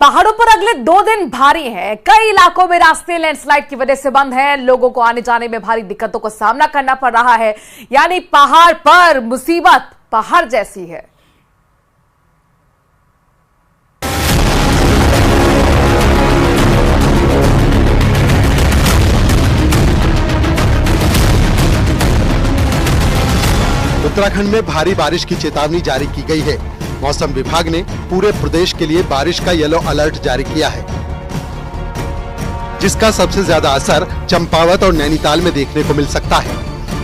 पहाड़ों पर अगले 2 दिन भारी हैं। कई इलाकों में रास्ते लैंडस्लाइड की वजह से बंद हैं। लोगों को आने जाने में भारी दिक्कतों का सामना करना पड़ रहा है। यानी पहाड़ पर मुसीबत पहाड़ जैसी है। उत्तराखंड में भारी बारिश की चेतावनी जारी की गई है। मौसम विभाग ने पूरे प्रदेश के लिए बारिश का येलो अलर्ट जारी किया है, जिसका सबसे ज्यादा असर चंपावत और नैनीताल में देखने को मिल सकता है।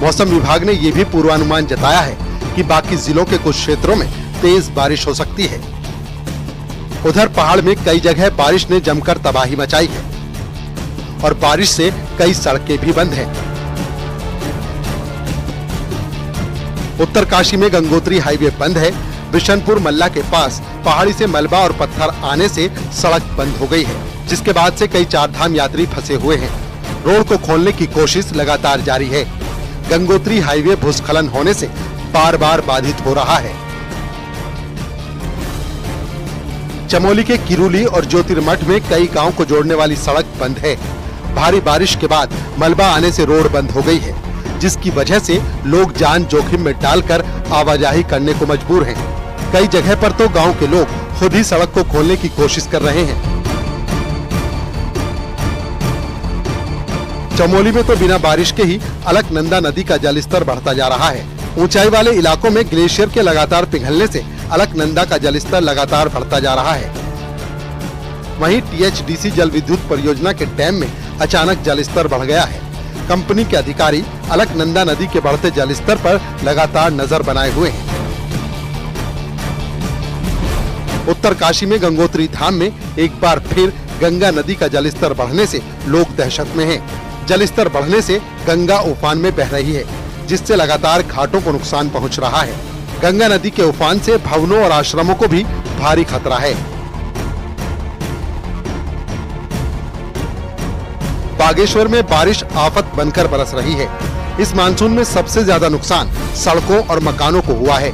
मौसम विभाग ने ये भी पूर्वानुमान जताया है कि बाकी जिलों के कुछ क्षेत्रों में तेज बारिश हो सकती है। उधर पहाड़ में कई जगह बारिश ने जमकर तबाही मचाई है और बारिश से कई सड़कें भी बंद हैं। उत्तरकाशी में गंगोत्री हाईवे बंद है। बिशनपुर मल्ला के पास पहाड़ी से मलबा और पत्थर आने से सड़क बंद हो गई है, जिसके बाद से कई चारधाम यात्री फंसे हुए हैं। रोड को खोलने की कोशिश लगातार जारी है। गंगोत्री हाईवे भूस्खलन होने से बार बार बाधित हो रहा है। चमोली के किरुली और ज्योतिर्मठ में कई गांव को जोड़ने वाली सड़क बंद है। भारी बारिश के बाद मलबा आने से रोड बंद हो गई है, जिसकी वजह से लोग जान जोखिम में डालकर आवाजाही करने को मजबूर हैं। कई जगह पर तो गांव के लोग खुद ही सड़क को खोलने की कोशिश कर रहे हैं। चमोली में तो बिना बारिश के ही अलकनंदा नदी का जलस्तर बढ़ता जा रहा है। ऊंचाई वाले इलाकों में ग्लेशियर के लगातार पिघलने से अलकनंदा का जलस्तर लगातार बढ़ता जा रहा है। वहीं THDC जल विद्युत परियोजना के डैम में अचानक जलस्तर बढ़ गया है। कंपनी के अधिकारी अलकनंदा नदी के बढ़ते जलस्तर पर लगातार नजर बनाए हुए हैं। उत्तरकाशी में गंगोत्री धाम में एक बार फिर गंगा नदी का जलस्तर बढ़ने से लोग दहशत में हैं। जलस्तर बढ़ने से गंगा उफान में बह रही है, जिससे लगातार घाटों को नुकसान पहुंच रहा है। गंगा नदी के उफान से भवनों और आश्रमों को भी भारी खतरा है। बागेश्वर में बारिश आफत बनकर बरस रही है। इस मानसून में सबसे ज्यादा नुकसान सड़कों और मकानों को हुआ है।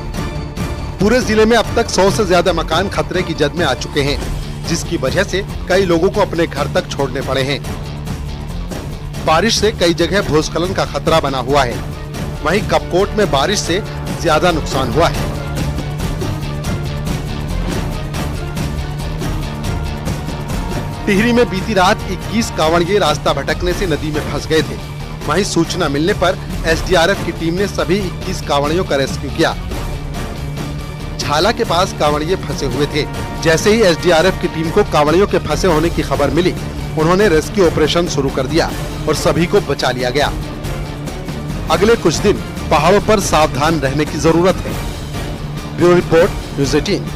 पूरे जिले में अब तक 100 से ज्यादा मकान खतरे की जद में आ चुके हैं, जिसकी वजह से कई लोगों को अपने घर तक छोड़ने पड़े हैं। बारिश से कई जगह भूस्खलन का खतरा बना हुआ है। वहीं कपकोट में बारिश से ज्यादा नुकसान हुआ है। टिहरी में बीती रात 21 कांवड़िये रास्ता भटकने से नदी में फंस गए थे। वहीं सूचना मिलने पर SDRF की टीम ने सभी 21 कांवड़ियों का रेस्क्यू किया। झाला के पास कांवड़िये फंसे हुए थे। जैसे ही SDRF की टीम को कांवड़ियों के फंसे होने की खबर मिली, उन्होंने रेस्क्यू ऑपरेशन शुरू कर दिया और सभी को बचा लिया गया। अगले कुछ दिन पहाड़ों पर सावधान रहने की जरूरत है। Bureau report, news 18।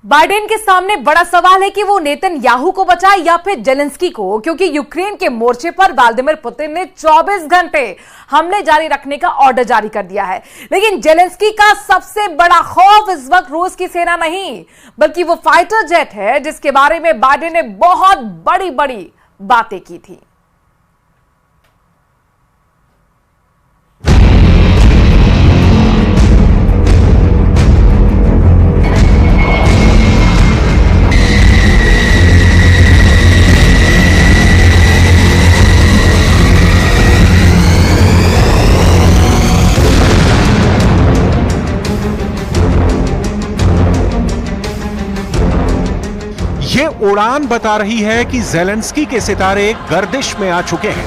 बाइडेन के सामने बड़ा सवाल है कि वो नेतन्याहू को बचाए या फिर जेलेंस्की को, क्योंकि यूक्रेन के मोर्चे पर व्लादिमीर पुतिन ने 24 घंटे हमले जारी रखने का ऑर्डर जारी कर दिया है। लेकिन जेलेंस्की का सबसे बड़ा खौफ इस वक्त रूस की सेना नहीं, बल्कि वो फाइटर जेट है, जिसके बारे में बाइडेन ने बहुत बड़ी बड़ी बातें की थी। ये उड़ान बता रही है कि जेलेंस्की के सितारे गर्दिश में आ चुके हैं।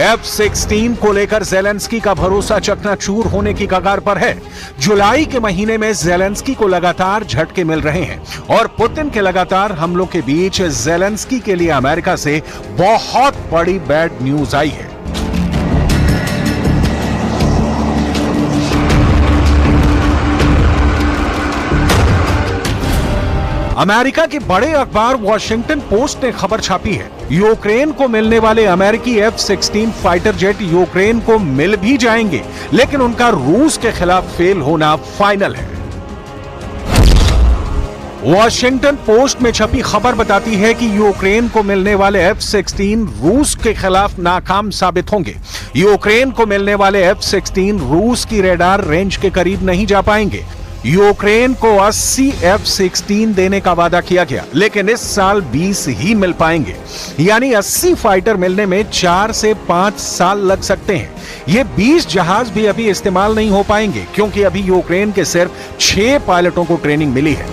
F-16 को लेकर जेलेंस्की का भरोसा चकनाचूर होने की कगार पर है। जुलाई के महीने में जेलेंस्की को लगातार झटके मिल रहे हैं और पुतिन के लगातार हमलों के बीच जेलेंस्की के लिए अमेरिका से बहुत बड़ी बैड न्यूज आई है। अमेरिका के बड़े अखबार वॉशिंगटन पोस्ट ने खबर छापी है, यूक्रेन को मिलने वाले अमेरिकी F-16 फाइटर जेट यूक्रेन को मिल भी जाएंगे, लेकिन उनका रूस के खिलाफ फेल होना फाइनल है। वॉशिंगटन पोस्ट में छपी खबर बताती है कि यूक्रेन को मिलने वाले F-16 रूस के खिलाफ नाकाम साबित होंगे। यूक्रेन को मिलने वाले F-16 रूस की रडार रेंज के करीब नहीं जा पाएंगे। यूक्रेन को 80 F-16 देने का वादा किया गया, लेकिन इस साल 20 ही मिल पाएंगे। यानी 80 फाइटर मिलने में 4 से 5 साल लग सकते हैं। ये 20 जहाज भी अभी इस्तेमाल नहीं हो पाएंगे, क्योंकि अभी यूक्रेन के सिर्फ 6 पायलटों को ट्रेनिंग मिली है।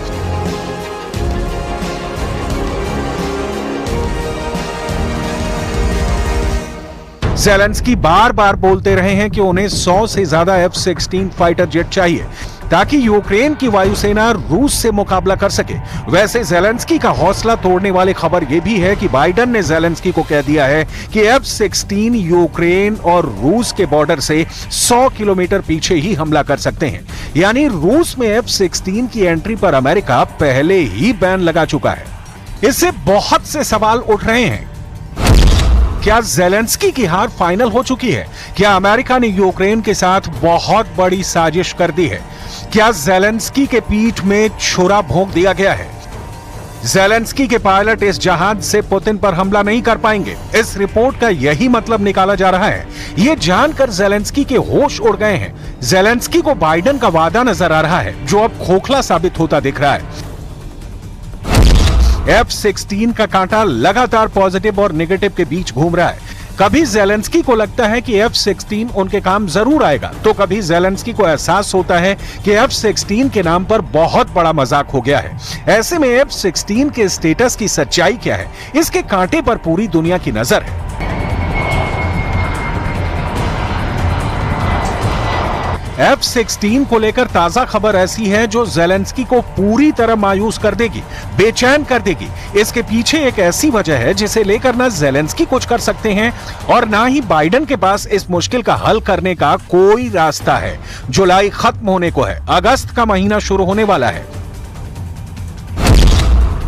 ज़ेलेंस्की बार बार बोलते रहे हैं कि उन्हें 100 से ज्यादा F-16 फाइटर जेट चाहिए, ताकि यूक्रेन की वायुसेना रूस से मुकाबला कर सके। वैसे ज़ेलेंस्की का हौसला तोड़ने वाली खबर यह भी है कि बाइडेन ने ज़ेलेंस्की को कह दिया है कि F-16 यूक्रेन और रूस के बॉर्डर से 100 किलोमीटर पीछे ही हमला कर सकते हैं। यानी रूस में F-16 की एंट्री पर अमेरिका पहले ही बैन लगा चुका है। इससे बहुत से सवाल उठ रहे हैं। क्या ज़ेलेंस्की की हार फाइनल हो चुकी है? क्या अमेरिका ने यूक्रेन के साथ बहुत बड़ी साजिश कर दी है? क्या ज़ेलेंस्की के पीठ में छुरा भोंक दिया गया है? ज़ेलेंस्की के पायलट इस जहाज से पुतिन पर हमला नहीं कर पाएंगे। इस रिपोर्ट का यही मतलब निकाला जा रहा है। यह जानकर ज़ेलेंस्की के होश उड़ गए हैं। ज़ेलेंस्की को बाइडेन का वादा नजर आ रहा है, जो अब खोखला साबित होता दिख रहा है। F-16 का कांटा लगातार पॉजिटिव और नेगेटिव के बीच घूम रहा है। कभी ज़ेलेंस्की को लगता है कि F-16 उनके काम जरूर आएगा, तो कभी ज़ेलेंस्की को एहसास होता है कि F-16 के नाम पर बहुत बड़ा मजाक हो गया है। ऐसे में F-16 के स्टेटस की सच्चाई क्या है, इसके कांटे पर पूरी दुनिया की नजर है। F-16 को लेकर ताजा खबर ऐसी है जो ज़ेलेंस्की को पूरी तरह मायूस कर देगी, बेचैन कर देगी। इसके पीछे एक ऐसी वजह है जिसे लेकर ना ज़ेलेंस्की कुछ कर सकते हैं और ना ही बाइडेन के पास इस मुश्किल का हल करने का कोई रास्ता है। जुलाई खत्म होने को है, अगस्त का महीना शुरू होने वाला है।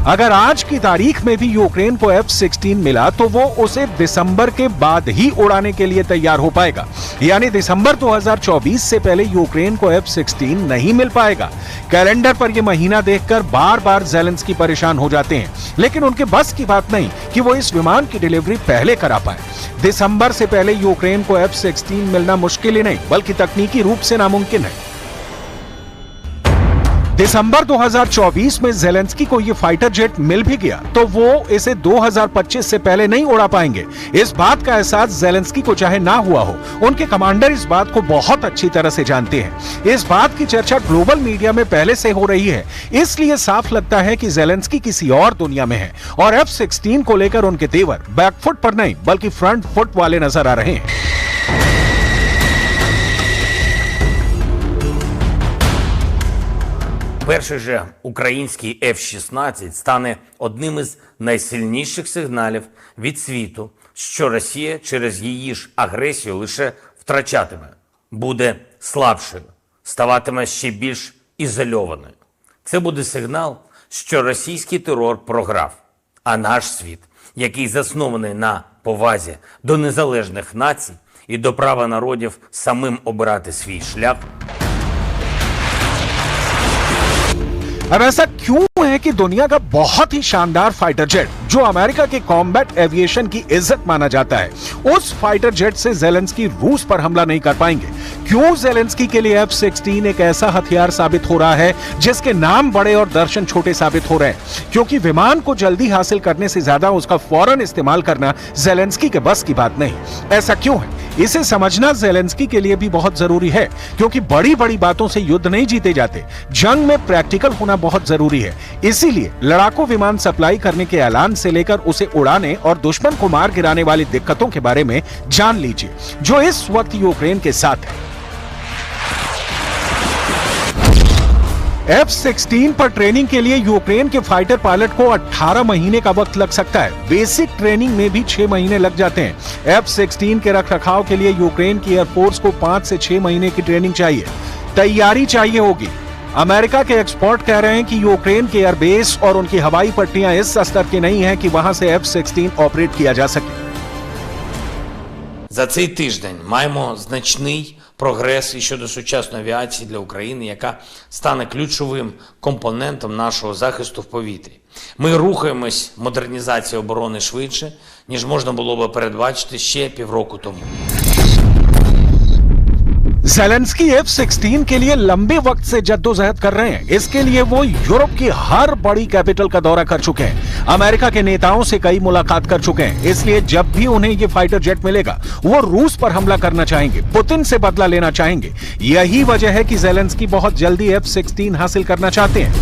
अगर आज की तारीख में भी यूक्रेन को F-16 मिला तो वो उसे दिसंबर के बाद ही उड़ाने के लिए तैयार हो पाएगा। यानी दिसंबर 2024 से पहले यूक्रेन को F-16 नहीं मिल पाएगा। कैलेंडर पर यह महीना देखकर बार बार ज़ेलेंस्की परेशान हो जाते हैं, लेकिन उनके बस की बात नहीं कि वो इस विमान की डिलीवरी पहले करा पाए। दिसंबर से पहले यूक्रेन को F-16 मिलना मुश्किल ही नहीं, बल्कि तकनीकी रूप से नामुमकिन है। दिसंबर 2024 में ज़ेलेंस्की को यह फाइटर जेट मिल भी गया तो वो इसे 2025 से पहले नहीं उड़ा पाएंगे। इस बात का एहसास ज़ेलेंस्की को चाहे ना हुआ हो, उनके कमांडर इस बात को बहुत अच्छी तरह से जानते हैं। इस बात की चर्चा ग्लोबल मीडिया में पहले से हो रही है, इसलिए साफ लगता है कि ज़ेलेंस्की किसी और दुनिया में है और F-16 को लेकर उनके तेवर बैकफुट पर नहीं बल्कि फ्रंट फुट वाले नजर आ रहे हैं। Перший же український F-16 стане одним із найсильніших сигналів від світу, що Росія через її ж агресію лише втрачатиме, буде слабшою, ставатиме ще більш ізольованою. Це буде сигнал, що російський терор програв, а наш світ, який заснований на повазі до незалежних націй і до права народів самим обирати свій шлях, अब ऐसा क्यों है कि दुनिया का बहुत ही शानदार फाइटर जेट जो अमेरिका के कॉम्बैट एविएशन की इज्जत माना जाता है, उस फाइटर जेट से ज़ेलेंस्की रूस पर हमला नहीं कर पाएंगे? क्यों ज़ेलेंस्की के लिए F-16 एक ऐसा हथियार साबित हो रहा है जिसके नाम बड़े और दर्शन छोटे साबित हो रहे हैं? क्योंकि विमान को जल्दी हासिल करने से ज्यादा उसका फौरन इस्तेमाल करना ज़ेलेंस्की के बस की बात नहीं। ऐसा क्यों है, इसे समझना ज़ेलेंस्की के लिए भी बहुत जरूरी है, क्योंकि बड़ी बड़ी बातों से युद्ध नहीं जीते जाते। जंग में प्रैक्टिकल होना बहुत जरूरी है। इसीलिए लड़ाकू विमान सप्लाई करने के ऐलान से लेकर उसे उड़ाने और दुश्मन को मार गिराने वाली दिक्कतों के बारे में जान लीजिए, जो इस वक्त यूक्रेन के साथ है। F-16 पर ट्रेनिंग के लिए यूक्रेन के फाइटर पायलट को 18 महीने का वक्त लग सकता है। बेसिक ट्रेनिंग में भी 6 महीने लग जाते हैं। F-16 के रखरखाव के लिए यूक्रेन की एयरफोर्स को 5 से 6 महीने की ट्रेनिंग चाहिए, तैयारी चाहिए होगी। अमेरिका के एक्सपर्ट कह रहे हैं कि यूक्रेन के एयरबेस और उनकी हवाई पट्टियां इस स्तर की नहीं है कि वहां से F-16 ऑपरेट किया जा सके। За цей тиждень маємо значний прогрес і щодо сучасної авіації для України, яка стане ключовим компонентом нашого захисту в повітрі. Ми рухаємось модернізації оборони швидше, ніж можна було би передбачити ще півроку тому. ज़ेलेंस्की F-16 के लिए लंबे वक्त से जद्दोजहद कर रहे हैं। इसके लिए वो यूरोप की हर बड़ी कैपिटल का दौरा कर चुके हैं, अमेरिका के नेताओं से कई मुलाकात कर चुके हैं। इसलिए जब भी उन्हें ये फाइटर जेट मिलेगा वो रूस पर हमला करना चाहेंगे, पुतिन से बदला लेना चाहेंगे। यही वजह है कि ज़ेलेंस्की बहुत जल्दी F-16 हासिल करना चाहते हैं।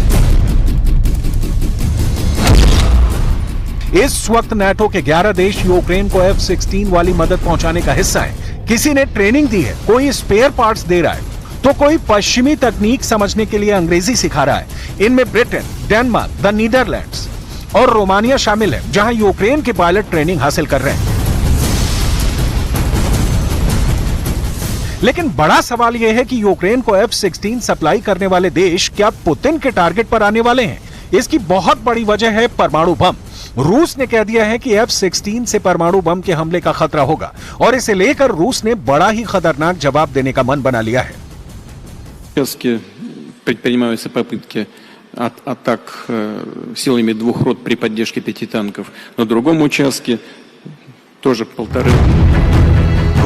इस वक्त नाटो के 11 देश यूक्रेन को F-16 वाली मदद पहुंचाने का हिस्सा है। किसी ने ट्रेनिंग दी है, कोई स्पेयर पार्ट्स दे रहा है, तो कोई पश्चिमी तकनीक समझने के लिए अंग्रेजी सिखा रहा है। इनमें ब्रिटेन, डेनमार्क, द नीदरलैंड्स और रोमानिया शामिल है, जहां यूक्रेन के पायलट ट्रेनिंग हासिल कर रहे हैं। लेकिन बड़ा सवाल यह है कि यूक्रेन को F-16 सप्लाई करने वाले देश क्या पुतिन के टारगेट पर आने वाले हैं? इसकी बहुत बड़ी वजह है परमाणु बम। रूस ने कह दिया है कि F-16 से परमाणु बम के हमले का खतरा होगा और इसे लेकर रूस ने बड़ा ही खतरनाक जवाब देने का मन बना लिया है। Предпринимаются попытки атак силами двух рот при поддержке 5 танков. На другом участке тоже 1,5.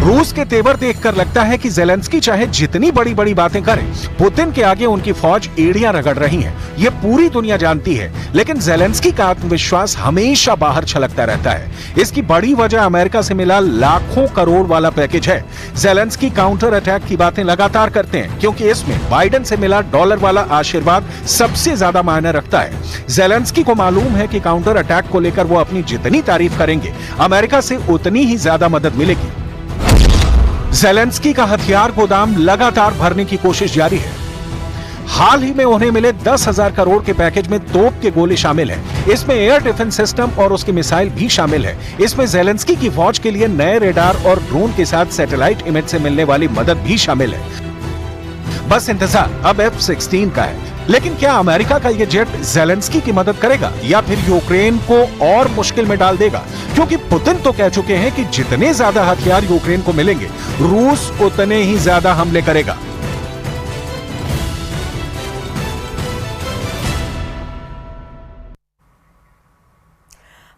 रूस के तेवर देखकर लगता है कि ज़ेलेंस्की चाहे जितनी बड़ी बड़ी बातें करें, पुतिन के आगे उनकी फौज एड़ियां रगड़ रही है। ये पूरी दुनिया जानती है, लेकिन ज़ेलेंस्की का आत्मविश्वास हमेशा बाहर छलकता रहता है। इसकी बड़ी वजह अमेरिका से मिला लाखों करोड़ वाला पैकेज है। ज़ेलेंस्की काउंटर अटैक की बातें लगातार करते हैं, क्योंकि इसमें बाइडेन से मिला डॉलर वाला आशीर्वाद सबसे ज्यादा मायने रखता है। ज़ेलेंस्की को मालूम है कि काउंटर अटैक को लेकर वो अपनी जितनी तारीफ करेंगे, अमेरिका से उतनी ही ज्यादा मदद मिलेगी। ज़ेलेंस्की का हथियार गोदाम लगातार भरने की कोशिश जारी है। हाल ही में उन्हें मिले 10,000 करोड़ के पैकेज में तोप के गोले शामिल हैं। इसमें एयर डिफेंस सिस्टम और उसके मिसाइल भी शामिल है। इसमें ज़ेलेंस्की की फौज के लिए नए रेडार और ड्रोन के साथ सैटेलाइट इमेज से मिलने वाली मदद भी शामिल है। बस इंतजार अब F-16 का है। लेकिन क्या अमेरिका का यह जेट ज़ेलेंस्की की मदद करेगा या फिर यूक्रेन को और मुश्किल में डाल देगा? क्योंकि पुतिन तो कह चुके हैं कि जितने ज्यादा हथियार यूक्रेन को मिलेंगे, रूस उतने ही ज्यादा हमले करेगा।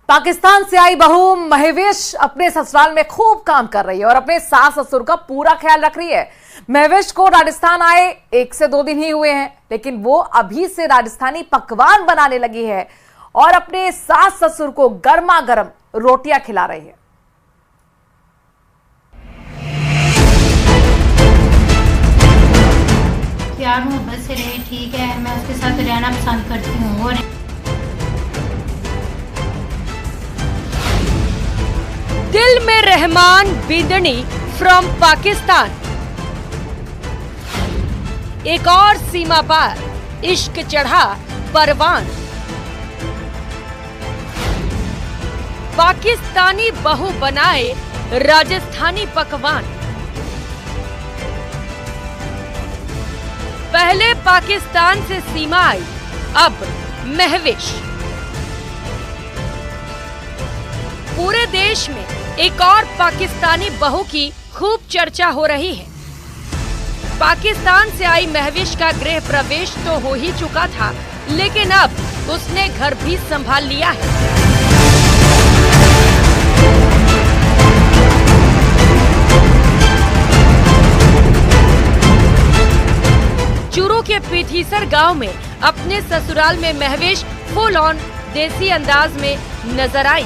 पाकिस्तान से आई बहू महविश अपने ससुराल में खूब काम कर रही है और अपने सास ससुर का पूरा ख्याल रख रही है। महविश को राजस्थान आए 1 से 2 दिन ही हुए हैं, लेकिन वो अभी से राजस्थानी पकवान बनाने लगी है और अपने सास ससुर को गर्मा गर्म रोटियां खिला रही है। प्यार मोहब्बत से रहे, ठीक है, मैं उसके साथ रहना पसंद करती हूँ। और दिल में रहमान बिदनी फ्रॉम पाकिस्तान। एक और सीमा पार इश्क चढ़ा परवान। पाकिस्तानी बहू बनाए राजस्थानी पकवान। पहले पाकिस्तान से सीमा आई, अब महविश। पूरे देश में एक और पाकिस्तानी बहू की खूब चर्चा हो रही है। पाकिस्तान से आई महविश का गृह प्रवेश तो हो ही चुका था, लेकिन अब उसने घर भी संभाल लिया है। चूरू के पीथीसर गांव में अपने ससुराल में महविश फुल ऑन देसी अंदाज में नजर आई।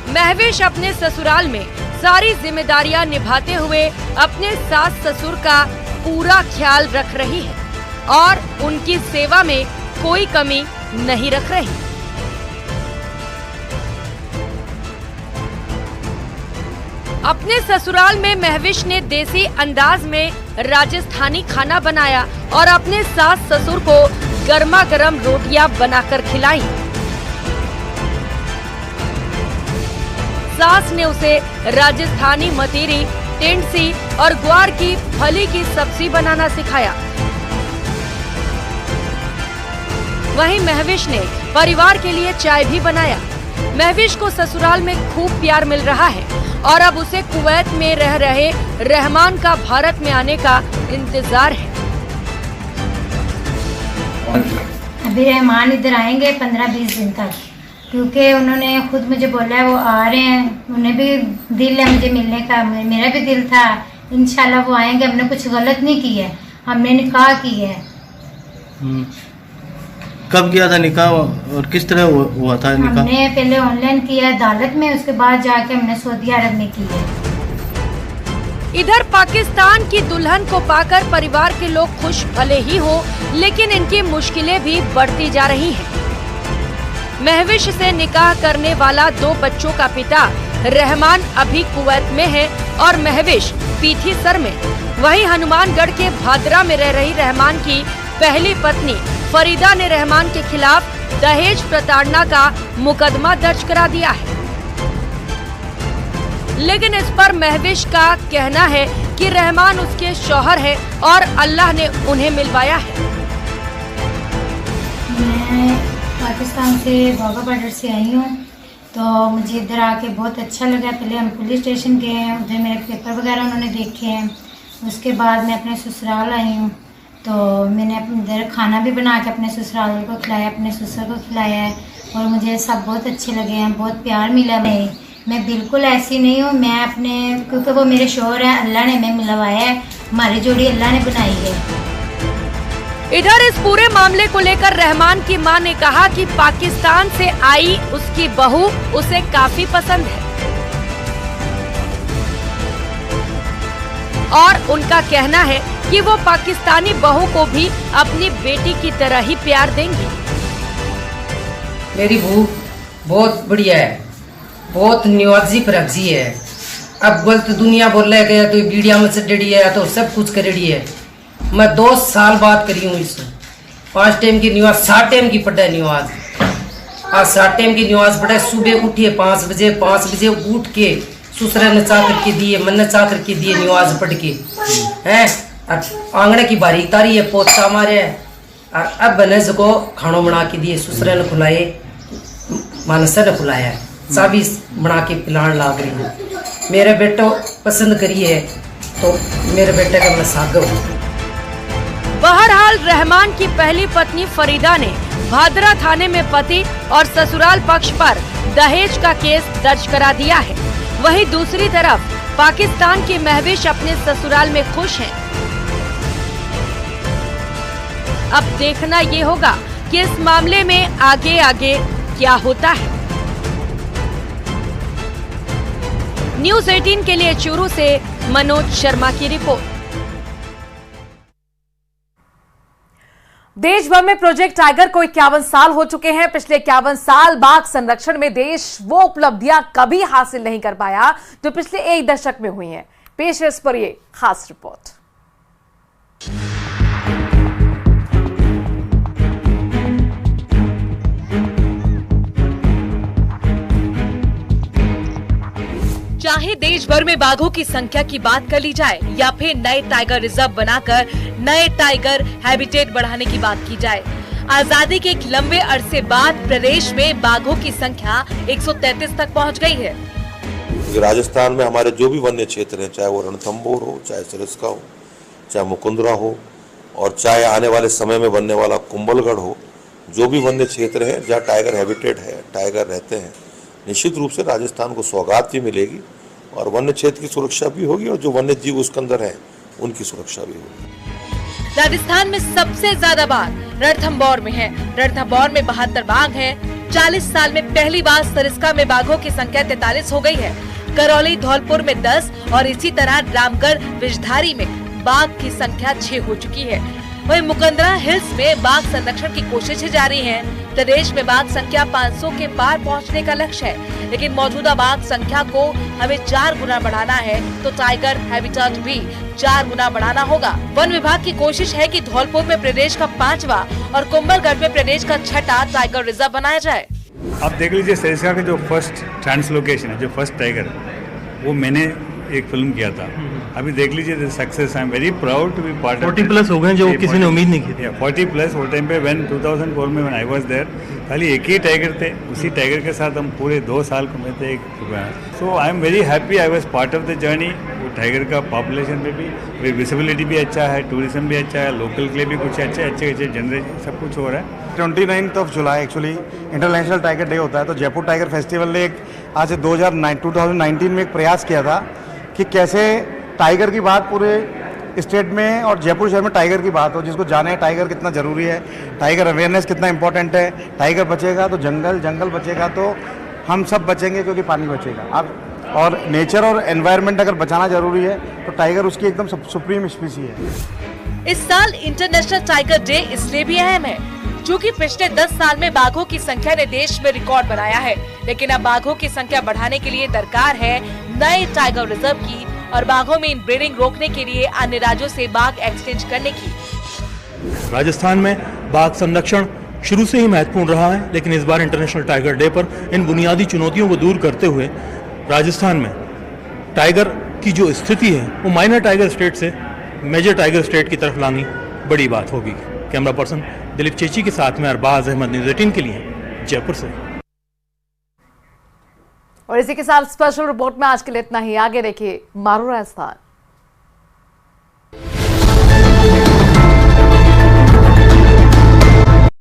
महविश अपने ससुराल में सारी जिम्मेदारियां निभाते हुए अपने सास ससुर का पूरा ख्याल रख रही है और उनकी सेवा में कोई कमी नहीं रख रही। अपने ससुराल में महविश ने देसी अंदाज में राजस्थानी खाना बनाया और अपने सास ससुर को गर्मा गर्म रोटियां बनाकर खिलाई। सास ने उसे राजस्थानी मतीरी, टेंडसी और ग्वार की फली की सब्जी बनाना सिखाया। वहीं महविश ने परिवार के लिए चाय भी बनाया। महविश को ससुराल में खूब प्यार मिल रहा है और अब उसे कुवैत में रह रहे रहमान का भारत में आने का इंतजार है। अभी रहमान इधर आएंगे 15-20 दिन तक, क्योंकि उन्होंने खुद मुझे बोला है वो आ रहे हैं। उन्हें भी दिल है मुझे मिलने का, मेरा भी दिल था। इंशाल्लाह वो आएंगे। हमने कुछ गलत नहीं किया है, हमने निकाह किया है। कब किया था निकाह और किस तरह हुआ था निकाह? हमने पहले ऑनलाइन किया अदालत में, उसके बाद जाके हमने सऊदी अरब में किया। इधर पाकिस्तान की दुल्हन को पाकर परिवार के लोग खुश भले ही हो, लेकिन इनकी मुश्किलें भी बढ़ती जा रही हैं। महविश से निकाह करने वाला 2 बच्चों का पिता रहमान अभी कुवैत में है और महविश पीथीसर में। वहीं हनुमानगढ़ के भादरा में रह रही रहमान की पहली पत्नी फरीदा ने रहमान के खिलाफ दहेज प्रताड़ना का मुकदमा दर्ज करा दिया है, लेकिन इस पर महविश का कहना है कि रहमान उसके शौहर है और अल्लाह ने उन्हें मिलवाया है। मैं पाकिस्तान से वाघा बॉर्डर से आई हूँ, तो मुझे इधर आके बहुत अच्छा लगा। पहले हम पुलिस स्टेशन गए हैं, उधर मेरे पेपर वगैरह उन्होंने देखे हैं। उसके बाद मैं अपने ससुराल आई हूँ, तो मैंने इधर खाना भी बना के अपने ससुराल को खिलाया, अपने ससुर को खिलाया है और मुझे सब बहुत अच्छे लगे हैं, बहुत प्यार मिला। मैं बिल्कुल ऐसी नहीं हूँ। मैं अपने, क्योंकि वो मेरे शौहर है, अल्लाह ने हमें मिलवाया है, हमारी जोड़ी अल्लाह ने बनाई है। इधर इस पूरे मामले को लेकर रहमान की मां ने कहा कि पाकिस्तान से आई उसकी बहू उसे काफी पसंद है और उनका कहना है कि वो पाकिस्तानी बहू को भी अपनी बेटी की तरह ही प्यार देंगी। मेरी बहू बहुत बढ़िया है, बहुत निवाजी परगजी है। अब गलत दुनिया बोले गया तो वीडियो में से डड़ी है तो सब कुछ करेड़ी है। मैं 2 साल बात करी हूँ इससे। 5 टाइम की नमाज, 7 टाइम की पढ़ा है नमाज। आज 7 टाइम की नमाज पढ़ा। सुबह उठिए 5 बजे उठ के ससुर ने चाह करके दिए, मन चाह करके दिए नमाज पढ़ के हैं। आंगने की बारी तारी है, पोछा मारे है और अब बने को खानों बना के दिए। ससुर ने खुलाए, मानसा ने खुलाया, चाबी बना के पिलान लाग रही हूँ। मेरे बेटो पसंद करिए तो मेरे बेटे का मैं सागव हूँ। बहरहाल रहमान की पहली पत्नी फरीदा ने भादरा थाने में पति और ससुराल पक्ष पर दहेज का केस दर्ज करा दिया है। वहीं दूसरी तरफ पाकिस्तान की महविश अपने ससुराल में खुश हैं। अब देखना ये होगा कि इस मामले में आगे क्या होता है। न्यूज़ 18 के लिए चूरू से मनोज शर्मा की रिपोर्ट। देश भर में प्रोजेक्ट टाइगर को 51 साल हो चुके हैं। पिछले 51 साल बाघ संरक्षण में देश वो उपलब्धियां कभी हासिल नहीं कर पाया जो पिछले 1 दशक में हुई हैं। पेश है इस पर ये खास रिपोर्ट। चाहे देश भर में बाघों की संख्या की बात कर ली जाए या फिर नए टाइगर रिजर्व बनाकर नए टाइगर हैबिटेट बढ़ाने की बात की जाए, आजादी के एक लंबे अरसे बाद प्रदेश में बाघों की संख्या 133 तक पहुंच गई है। राजस्थान में हमारे जो भी वन्य क्षेत्र हैं, चाहे वो रणथंभौर हो, चाहे सरिस्का हो, चाहे मुकुंदरा हो और चाहे आने वाले समय में बनने वाला कुंभलगढ़ हो, जो भी वन्य क्षेत्र है जहाँ टाइगर हैबिटेट है, टाइगर रहते हैं, निश्चित रूप से राजस्थान को सौगात भी मिलेगी और वन्य क्षेत्र की सुरक्षा भी होगी और जो वन्य जीव उसके अंदर हैं उनकी सुरक्षा भी होगी। राजस्थान में सबसे ज्यादा बाघ रणथंभौर में है। रणथंभौर में 72 बाघ हैं। 40 साल में पहली बार सरिस्का में बाघों की संख्या 43 हो गई है। करौली धौलपुर में 10 और इसी तरह रामगढ़ विषधारी में बाघ की संख्या 6 हो चुकी है। वहीं मुकंदरा हिल्स में बाघ संरक्षण की कोशिशें जारी हैं। प्रदेश में बाघ संख्या 500 के पार पहुंचने का लक्ष्य है, लेकिन मौजूदा बाघ संख्या को हमें 4 गुना बढ़ाना है तो टाइगर हैबिटेट भी 4 गुना बढ़ाना होगा। वन विभाग की कोशिश है कि धौलपुर में प्रदेश का 5वां और कुंभलगढ़ में प्रदेश का 6ठा टाइगर रिजर्व बनाया जाए। आप देख लीजिए सरिस्का के जो फर्स्ट ट्रांसलोकेशन है, जो फर्स्ट टाइगर, वो मैंने एक फिल्म किया था। अभी देख लीजिए success, I am very proud to be part. 40+ हो गए जो किसी ने उम्मीद नहीं की थी। 40+ वो टाइम पे 2004 में व्हेन आई वाज देयर, खाली एक ही टाइगर थे, उसी टाइगर के साथ हम पूरे 2 साल घूमे थे। So I am very happy I was part of the journey. वो टाइगर का पॉपुलेशन में भी विजिबिलिटी भी अच्छा है, टूरिज्म भी अच्छा है, लोकल के लिए भी कुछ अच्छे जनरेशन सब कुछ हो रहा है। 29 जुलाई एक्चुअली इंटरनेशनल टाइगर डे होता है, तो जयपुर टाइगर फेस्टिवल ने एक आज 2019 में एक प्रयास किया था कि कैसे टाइगर की बात पूरे स्टेट में और जयपुर शहर में टाइगर की बात हो, जिसको जाने टाइगर कितना ज़रूरी है, टाइगर अवेयरनेस कितना इंपॉर्टेंट है। टाइगर बचेगा तो जंगल बचेगा तो हम सब बचेंगे, क्योंकि पानी बचेगा। अब और नेचर और एनवायरनमेंट अगर बचाना जरूरी है तो टाइगर उसकी एकदम सुप्रीम स्पीसी है। इस साल इंटरनेशनल टाइगर डे इसलिए भी अहम है क्योंकि पिछले 10 साल में बाघों की संख्या ने देश में रिकॉर्ड बनाया है, लेकिन अब बाघों की संख्या बढ़ाने के लिए दरकार है नए टाइगर रिजर्व की और बाघों में इनब्रीडिंग रोकने के लिए अन्य राज्यों से बाघ एक्सचेंज करने की। राजस्थान में बाघ संरक्षण शुरू से ही महत्वपूर्ण रहा है, लेकिन इस बार इंटरनेशनल टाइगर डे पर इन बुनियादी चुनौतियों को दूर करते हुए राजस्थान में टाइगर की जो स्थिति है वो माइनर टाइगर स्टेट से मेजर टाइगर स्टेट की तरफ लानी बड़ी बात होगी। कैमरा पर्सन दिलीप चेची के साथ में अरबाज अहमद, न्यूज़ 18 के लिए जयपुर से। और इसी के साथ स्पेशल रिपोर्ट में आज के लिए इतना ही। आगे देखिए मारो राजस्थान।